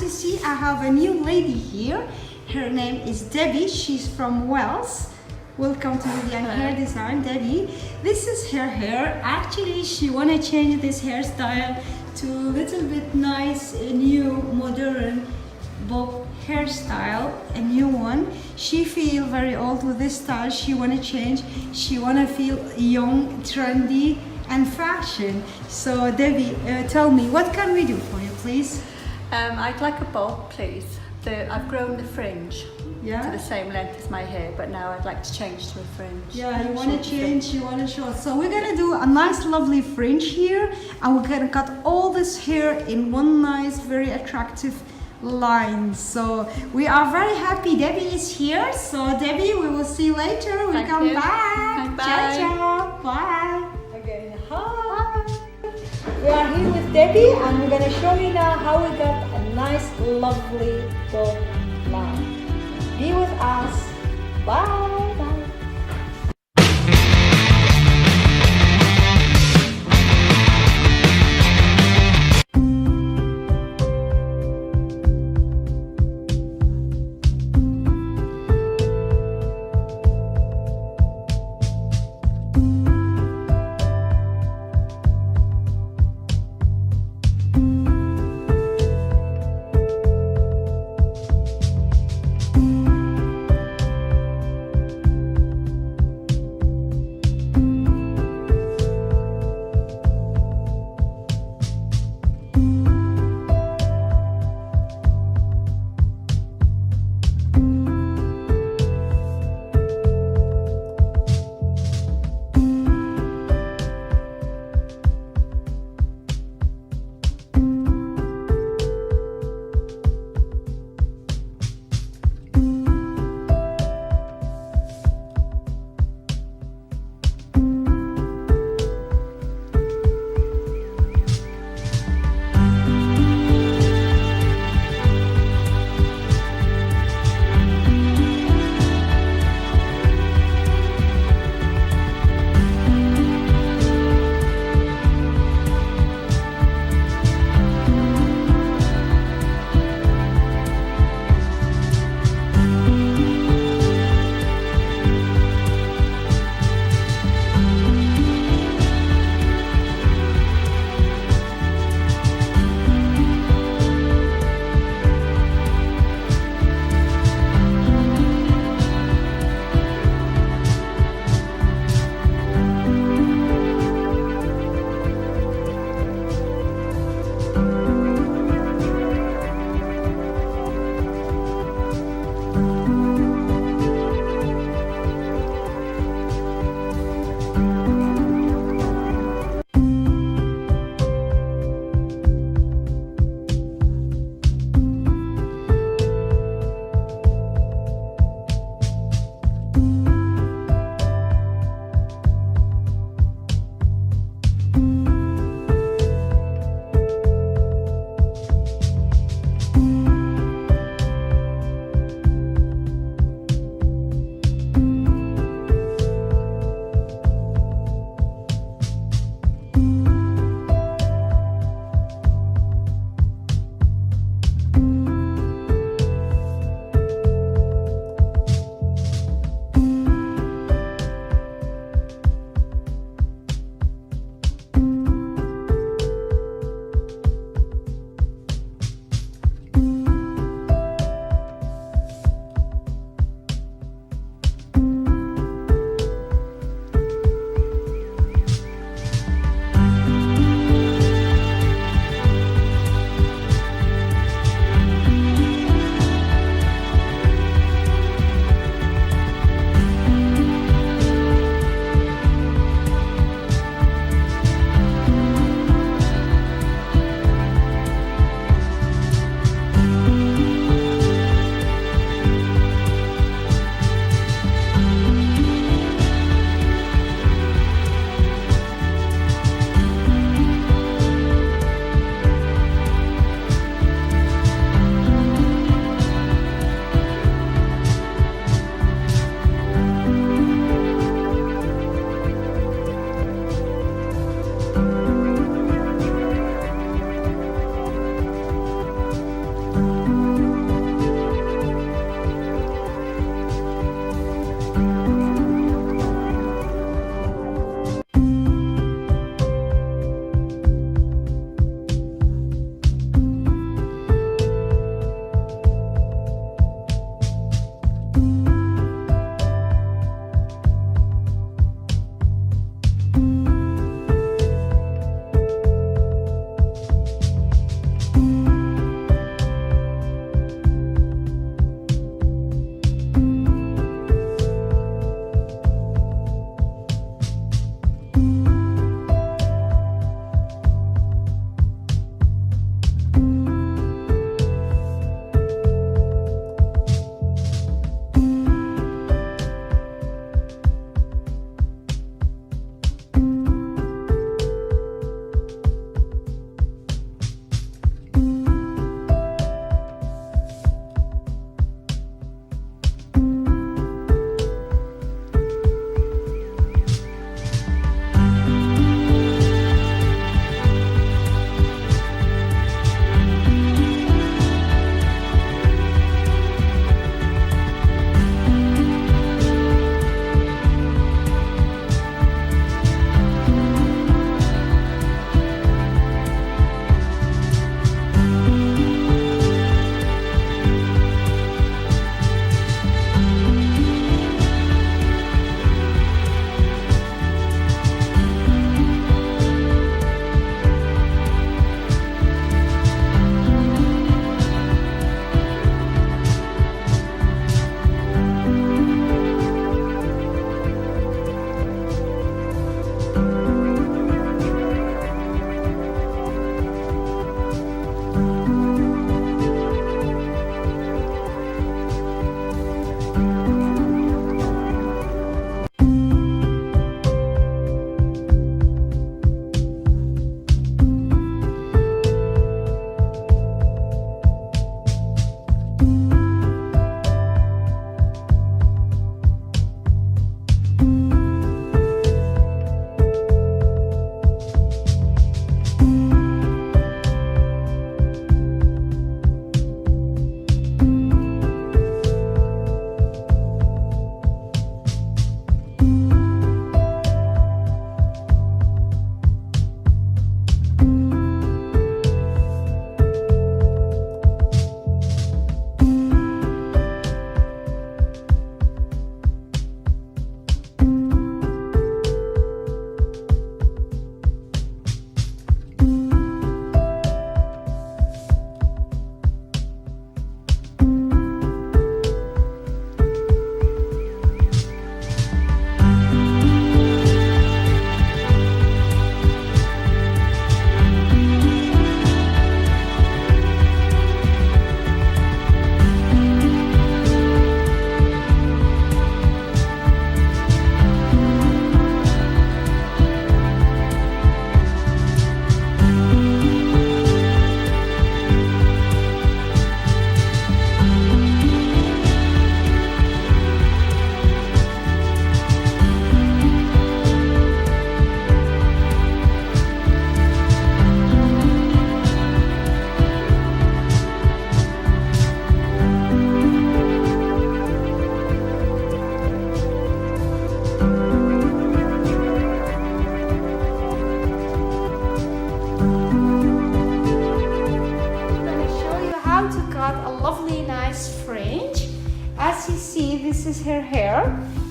as you see, I have a new lady here. Her name is Debbie. She's from Wales. Welcome to Young Hair Design, Debbie. This is her hair. Actually, she wanna change this hairstyle to a little bit nice, new, modern bob hairstyle, a new one. She feel very old with this style. She wanna change. She wanna feel young, trendy, and fashion. So Debbie, tell me, what can we do for you, please? I'd like a bob, please. I've grown the fringe to the same length as my hair, but now I'd like to change to a fringe. Yeah, you want to change, you want to show. So we're going to do a nice lovely fringe here, and we're going to cut all this hair in one nice, very attractive line. So we are very happy Debbie is here. So Debbie, we will see you later. We come back. Bye. Ciao, ciao. Bye. Again, hi. We are here with Debbie, and we're going to show you now how we got a nice, lovely bob line. Be with us. Bye. Bye.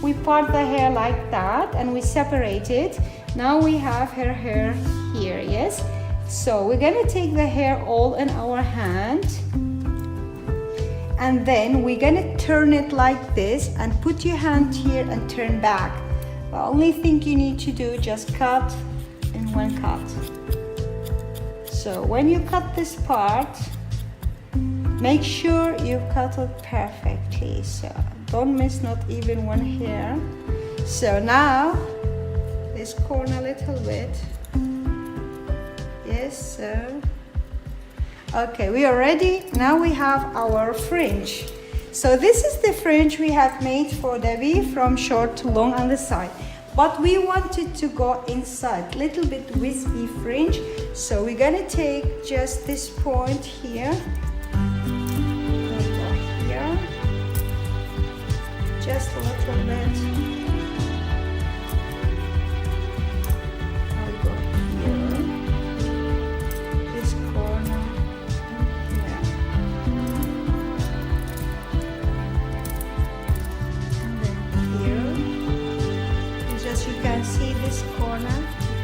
we part the hair like that and we separate it. Now we have her hair here, yes? So we're gonna take the hair all in our hand, and then we're gonna turn it like this and put your hand here and turn back. The only thing you need to do, just cut in one cut. So when you cut this part, make sure you cut it perfectly, so don't miss not even one hair. So now this corner a little bit, yes, so okay, we are ready. Now we have our fringe. So this is the fringe we have made for Debbie, from short to long on the side, but we wanted to go inside, little bit wispy fringe. So we're gonna take just this point here, here, just a little bit. I'll go here, this corner, here, and then here. It's just, you can see this corner,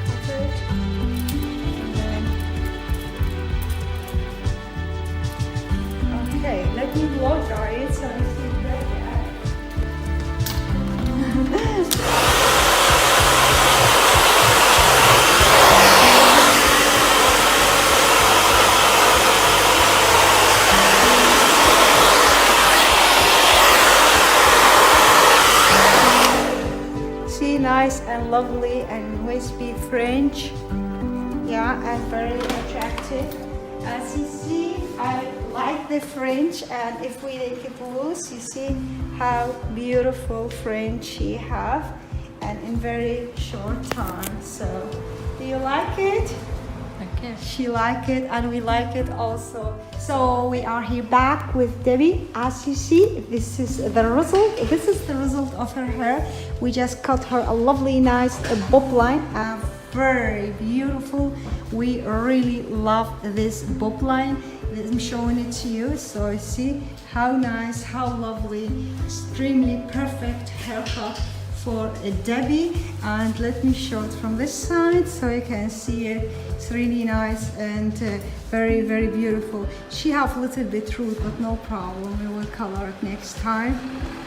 cut it, and then, okay, let me blow dry it so it's better. See, nice and lovely and wispy fringe. Yeah, and very attractive. As you see, I like the fringe, and if we make it loose, you see how beautiful fringe she have, and in very short time. So, do you like it? Okay. She like it, and we like it also. So we are here back with Debbie. As you see, this is the result. This is the result of her hair. We just cut her a lovely, nice bob line. Very beautiful. We really love this bob line. I'm showing it to you, so you see how nice, how lovely, extremely perfect haircut for Debbie. And let me show it from this side so you can see it. It's really nice and very, very beautiful. She have a little bit root, but no problem, we will color it next time.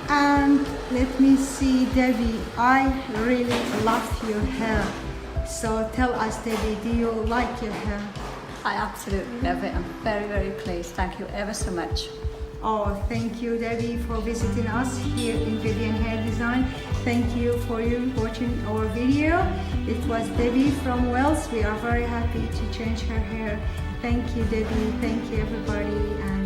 And let me see, Debbie, I really love your hair. So tell us, Debbie, do you like your hair? I absolutely love it. I'm very, very pleased. Thank you ever so much. Oh, thank you, Debbie, for visiting us here in Vivian Hair Design. Thank you for watching our video. It was Debbie from Wales. We are very happy to change her hair. Thank you, Debbie. Thank you, everybody.